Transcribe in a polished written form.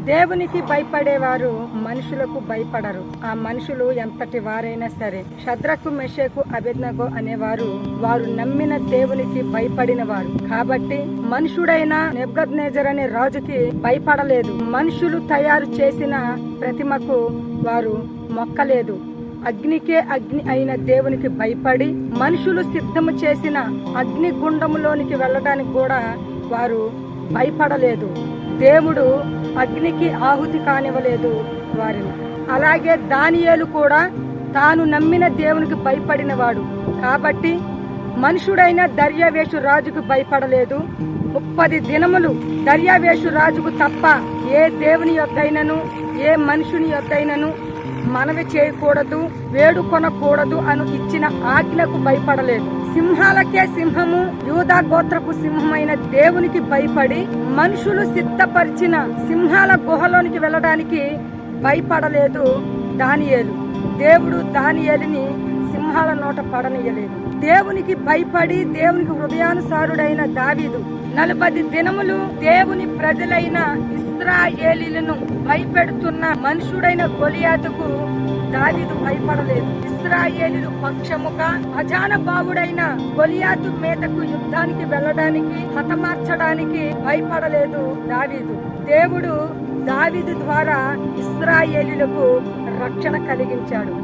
దేవునికి భయపడేవారు మనుషులకు భయపడరు. ఆ మనుషులు ఎంతటి వారైనా సరే. షద్రకు, మెషకు, అబేద్నెగో అనేవారు వారు నమ్మిన దేవునికి భయపడిన వారు. కాబట్టి మనుషుడైన నెబుకద్నెజర్ అనే రాజుకి భయపడలేదు. మనుషులు తయారు చేసిన ప్రతిమకు వారు మొక్కలేదు. అగ్నికే అగ్ని అయిన దేవునికి భయపడి మనుషులు సిద్ధము చేసిన అగ్ని గుండములోనికి వెళ్ళడానికి కూడా వారు భయపడలేదు. దేవుడు అగ్నికి ఆహుతి కానివ్వలేదు వారిని. అలాగే దానియేలు కూడా తాను నమ్మిన దేవునికి భయపడిన వాడు. కాబట్టి మనుషుడైన దర్యావేషు రాజుకు భయపడలేదు. 30 దినములు దర్యావేషు రాజుకు తప్ప ఏ దేవుని యొద్దైనను ఏ మనుషుని యొద్దైనను మనవి చేయకూడదు, వేడుకొనకూడదు అని ఇచ్చిన ఆజ్ఞకు భయపడలేదు. సింహాలకే సింహము, యూదా గోత్రపు సింహమైన దేవునికి భయపడి మనుషులు సిద్ధపరిచిన సింహాల గుహలోనికి వెళ్ళడానికి భయపడలేదు దానియేలు. దేవుడు దానియేలుని సింహాల నోట పడనీయలేదు. దేవునికి భయపడి దేవునికి హృదయానుసారుడైన దావీదు 40 దినములు దేవుని ప్రజలైన ఇశ్రాయేలీయులను భయపెడుతున్న మనుషుడైన గొలియాతుకు దావీదు భయపడలేదు. ఇశ్రాయేలీయులు పక్షముగా అజానబావుడైన గొలియాతు మీదకు యుద్ధానికి వెళ్ళడానికి, హతమార్చడానికి భయపడలేదు దావీదు. దేవుడు దావీదు ద్వారా ఇశ్రాయేలీయులకు రక్షణ కలిగించాడు.